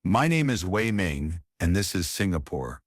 My name is Wei Ming, and this is Singapore.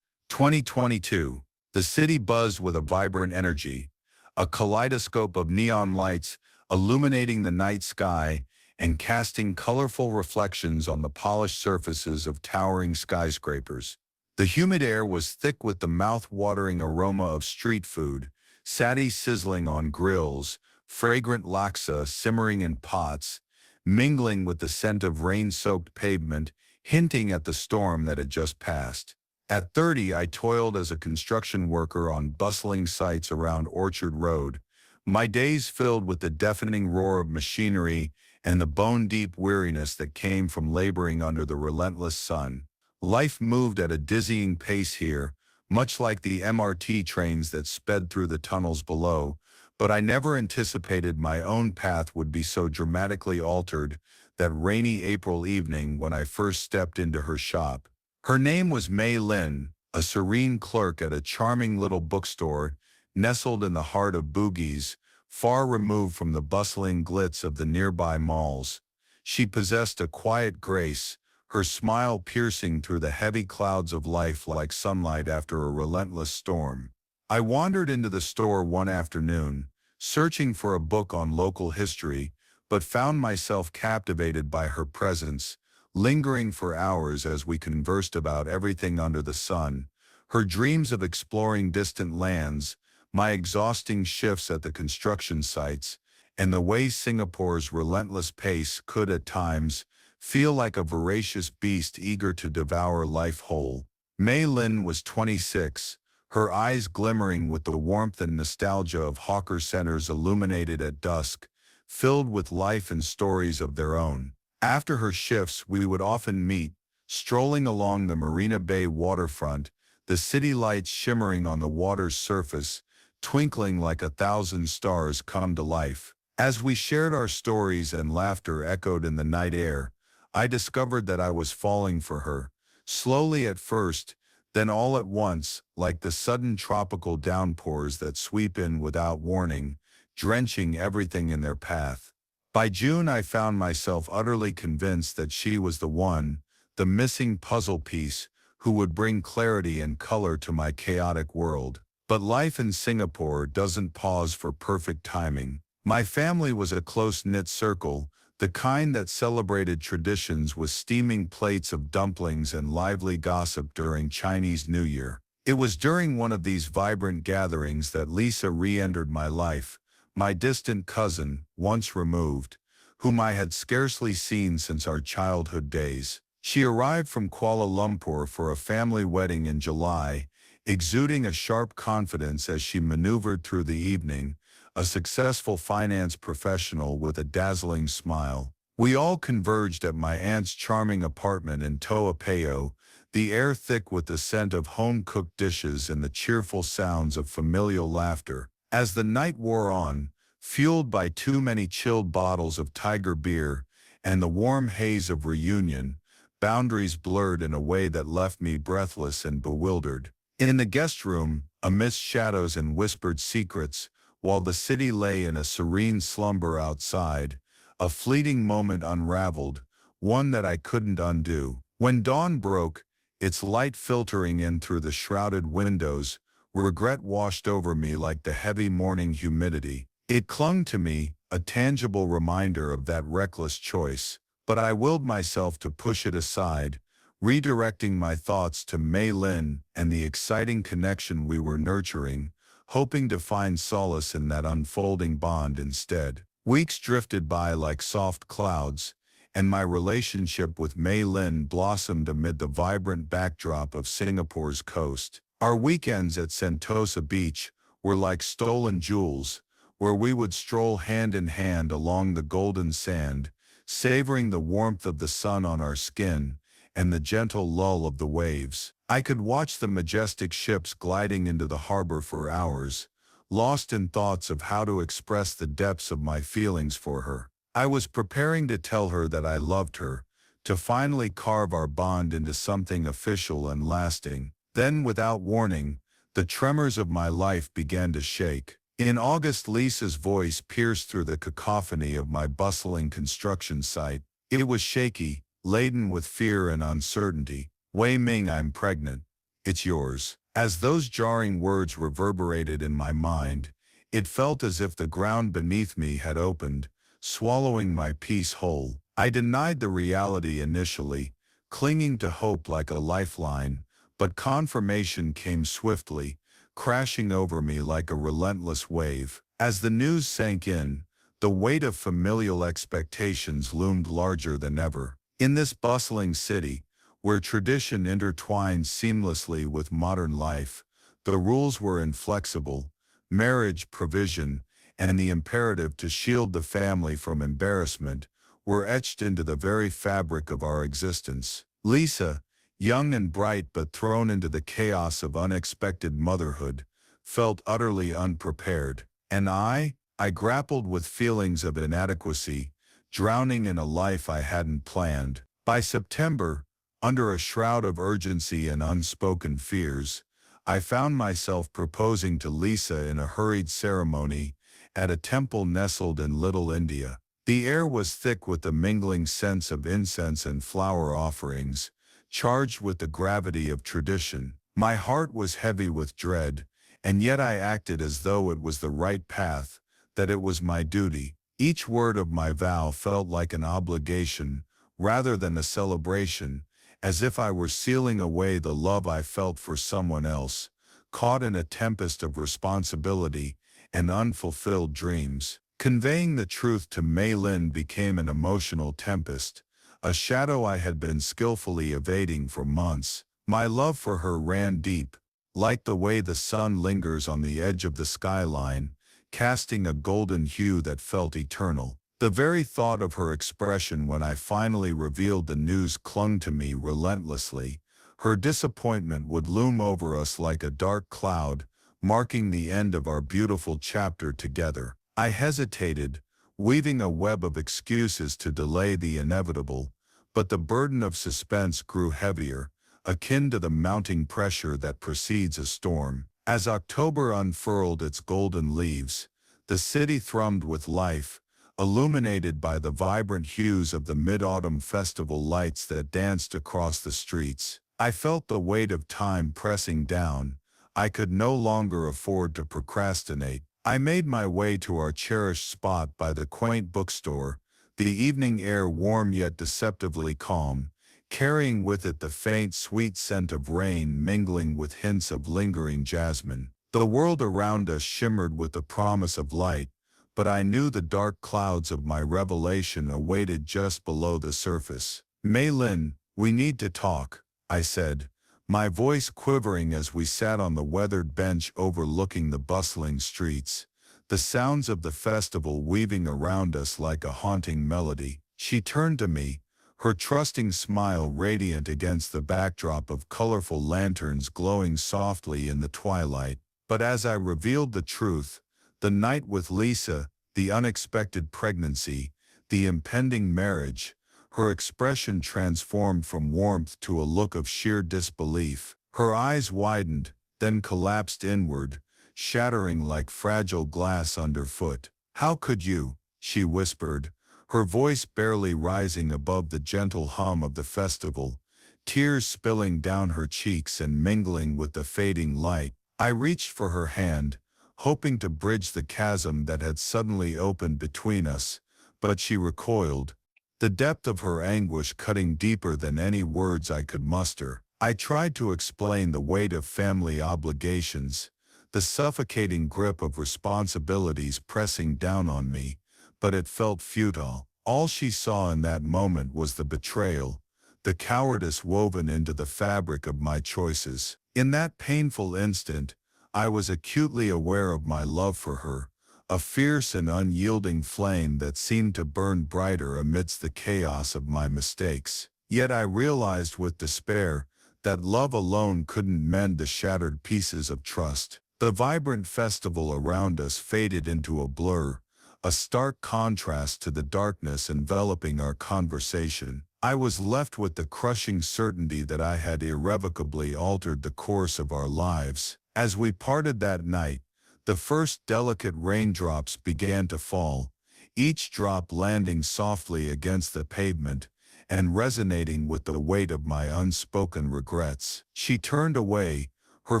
2022. The city buzzed with a vibrant energy, a kaleidoscope of neon lights illuminating the night sky and casting colorful reflections on the polished surfaces of towering skyscrapers. The humid air was thick with the mouth-watering aroma of street food, satay sizzling on grills, fragrant laksa simmering in pots, mingling with the scent of rain-soaked pavement, hinting at the storm that had just passed. At 30, I toiled as a construction worker on bustling sites around Orchard Road, my days filled with the deafening roar of machinery and the bone-deep weariness that came from laboring under the relentless sun. Life moved at a dizzying pace here, much like the MRT trains that sped through the tunnels below, but I never anticipated my own path would be so dramatically altered that rainy April evening when I first stepped into her shop. Her name was Mei Lin, a serene clerk at a charming little bookstore nestled in the heart of Bugis, far removed from the bustling glitz of the nearby malls. She possessed a quiet grace, her smile piercing through the heavy clouds of life like sunlight after a relentless storm. I wandered into the store one afternoon, searching for a book on local history, but found myself captivated by her presence, lingering for hours as we conversed about everything under the sun, her dreams of exploring distant lands, my exhausting shifts at the construction sites, and the way Singapore's relentless pace could at times feel like a voracious beast eager to devour life whole. Mei Lin was 26, her eyes glimmering with the warmth and nostalgia of hawker centers illuminated at dusk, filled with life and stories of their own. After her shifts, we would often meet, strolling along the Marina Bay waterfront, the city lights shimmering on the water's surface, twinkling like 1,000 stars come to life. As we shared our stories and laughter echoed in the night air, I discovered that I was falling for her, slowly at first, then all at once, like the sudden tropical downpours that sweep in without warning, drenching everything in their path. By June, I found myself utterly convinced that she was the one, the missing puzzle piece, who would bring clarity and color to my chaotic world. But life in Singapore doesn't pause for perfect timing. My family was a close-knit circle, the kind that celebrated traditions with steaming plates of dumplings and lively gossip during Chinese New Year. It was during one of these vibrant gatherings that Lisa re-entered my life, my distant cousin, once removed, whom I had scarcely seen since our childhood days. She arrived from Kuala Lumpur for a family wedding in July, exuding a sharp confidence as she maneuvered through the evening, a successful finance professional with a dazzling smile. We all converged at my aunt's charming apartment in Toa Payoh, the air thick with the scent of home-cooked dishes and the cheerful sounds of familial laughter. As the night wore on, fueled by too many chilled bottles of Tiger beer and the warm haze of reunion, boundaries blurred in a way that left me breathless and bewildered. In the guest room, amidst shadows and whispered secrets, while the city lay in a serene slumber outside, a fleeting moment unraveled, one that I couldn't undo. When dawn broke, its light filtering in through the shrouded windows, regret washed over me like the heavy morning humidity. It clung to me, a tangible reminder of that reckless choice, but I willed myself to push it aside, redirecting my thoughts to Mei Lin and the exciting connection we were nurturing, hoping to find solace in that unfolding bond instead. Weeks drifted by like soft clouds, and my relationship with Mei Lin blossomed amid the vibrant backdrop of Singapore's coast. Our weekends at Sentosa Beach were like stolen jewels, where we would stroll hand in hand along the golden sand, savoring the warmth of the sun on our skin and the gentle lull of the waves. I could watch the majestic ships gliding into the harbor for hours, lost in thoughts of how to express the depths of my feelings for her. I was preparing to tell her that I loved her, to finally carve our bond into something official and lasting. Then, without warning, the tremors of my life began to shake. In August, Lisa's voice pierced through the cacophony of my bustling construction site. It was shaky, laden with fear and uncertainty. Wei Ming, I'm pregnant. It's yours. As those jarring words reverberated in my mind, it felt as if the ground beneath me had opened, swallowing my peace whole. I denied the reality initially, clinging to hope like a lifeline, but confirmation came swiftly, crashing over me like a relentless wave. As the news sank in, the weight of familial expectations loomed larger than ever. In this bustling city, where tradition intertwined seamlessly with modern life, the rules were inflexible: marriage, provision, and the imperative to shield the family from embarrassment were etched into the very fabric of our existence. Lisa, young and bright but thrown into the chaos of unexpected motherhood, felt utterly unprepared. And I grappled with feelings of inadequacy, drowning in a life I hadn't planned. By September, under a shroud of urgency and unspoken fears, I found myself proposing to Lisa in a hurried ceremony at a temple nestled in Little India. The air was thick with the mingling scents of incense and flower offerings, charged with the gravity of tradition. My heart was heavy with dread, and yet I acted as though it was the right path, that it was my duty. Each word of my vow felt like an obligation, rather than a celebration, as if I were sealing away the love I felt for someone else, caught in a tempest of responsibility and unfulfilled dreams. Conveying the truth to Mei Lin became an emotional tempest, a shadow I had been skillfully evading for months. My love for her ran deep, like the way the sun lingers on the edge of the skyline, casting a golden hue that felt eternal. The very thought of her expression when I finally revealed the news clung to me relentlessly. Her disappointment would loom over us like a dark cloud, marking the end of our beautiful chapter together. I hesitated, weaving a web of excuses to delay the inevitable, but the burden of suspense grew heavier, akin to the mounting pressure that precedes a storm. As October unfurled its golden leaves, the city thrummed with life, illuminated by the vibrant hues of the mid-autumn festival lights that danced across the streets. I felt the weight of time pressing down. I could no longer afford to procrastinate. I made my way to our cherished spot by the quaint bookstore, the evening air warm yet deceptively calm, carrying with it the faint sweet scent of rain mingling with hints of lingering jasmine. The world around us shimmered with the promise of light, but I knew the dark clouds of my revelation awaited just below the surface. Mei Lin, we need to talk, I said, my voice quivering as we sat on the weathered bench overlooking the bustling streets, the sounds of the festival weaving around us like a haunting melody. She turned to me, her trusting smile radiant against the backdrop of colorful lanterns glowing softly in the twilight. But as I revealed the truth, the night with Lisa, the unexpected pregnancy, the impending marriage, her expression transformed from warmth to a look of sheer disbelief. Her eyes widened, then collapsed inward, shattering like fragile glass underfoot. "How could you?" she whispered, her voice barely rising above the gentle hum of the festival, tears spilling down her cheeks and mingling with the fading light. I reached for her hand, hoping to bridge the chasm that had suddenly opened between us, but she recoiled, the depth of her anguish cutting deeper than any words I could muster. I tried to explain the weight of family obligations, the suffocating grip of responsibilities pressing down on me, but it felt futile. All she saw in that moment was the betrayal, the cowardice woven into the fabric of my choices. In that painful instant, I was acutely aware of my love for her, a fierce and unyielding flame that seemed to burn brighter amidst the chaos of my mistakes. Yet I realized with despair that love alone couldn't mend the shattered pieces of trust. The vibrant festival around us faded into a blur, a stark contrast to the darkness enveloping our conversation. I was left with the crushing certainty that I had irrevocably altered the course of our lives. As we parted that night, the first delicate raindrops began to fall, each drop landing softly against the pavement, and resonating with the weight of my unspoken regrets. She turned away, her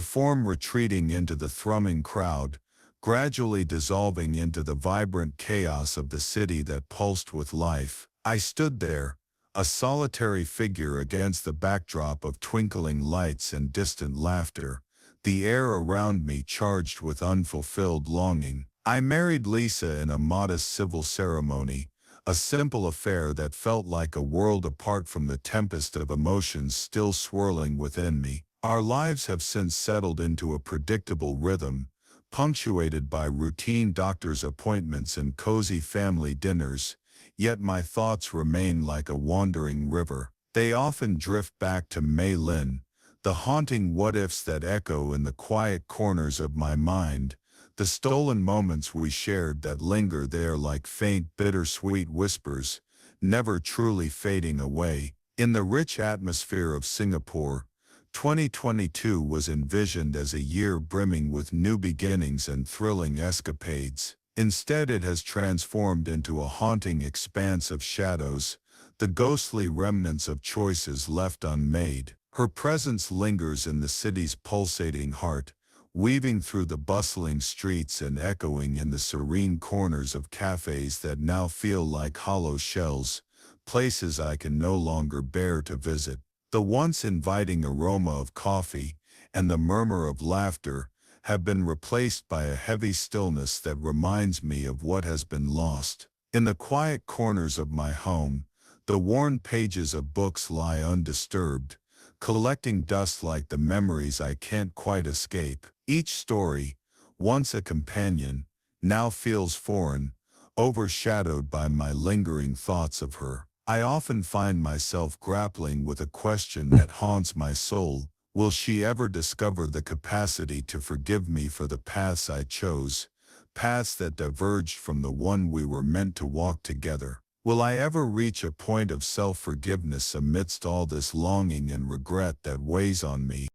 form retreating into the thrumming crowd, gradually dissolving into the vibrant chaos of the city that pulsed with life. I stood there, a solitary figure against the backdrop of twinkling lights and distant laughter, the air around me charged with unfulfilled longing. I married Lisa in a modest civil ceremony, a simple affair that felt like a world apart from the tempest of emotions still swirling within me. Our lives have since settled into a predictable rhythm, punctuated by routine doctor's appointments and cozy family dinners, yet my thoughts remain like a wandering river. They often drift back to Mei Lin, the haunting what-ifs that echo in the quiet corners of my mind, the stolen moments we shared that linger there like faint bittersweet whispers, never truly fading away. In the rich atmosphere of Singapore, 2022 was envisioned as a year brimming with new beginnings and thrilling escapades. Instead, it has transformed into a haunting expanse of shadows, the ghostly remnants of choices left unmade. Her presence lingers in the city's pulsating heart, weaving through the bustling streets and echoing in the serene corners of cafes that now feel like hollow shells, places I can no longer bear to visit. The once inviting aroma of coffee and the murmur of laughter have been replaced by a heavy stillness that reminds me of what has been lost. In the quiet corners of my home, the worn pages of books lie undisturbed, collecting dust like the memories I can't quite escape. Each story, once a companion, now feels foreign, overshadowed by my lingering thoughts of her. I often find myself grappling with a question that haunts my soul. Will she ever discover the capacity to forgive me for the paths I chose, paths that diverged from the one we were meant to walk together? Will I ever reach a point of self-forgiveness amidst all this longing and regret that weighs on me?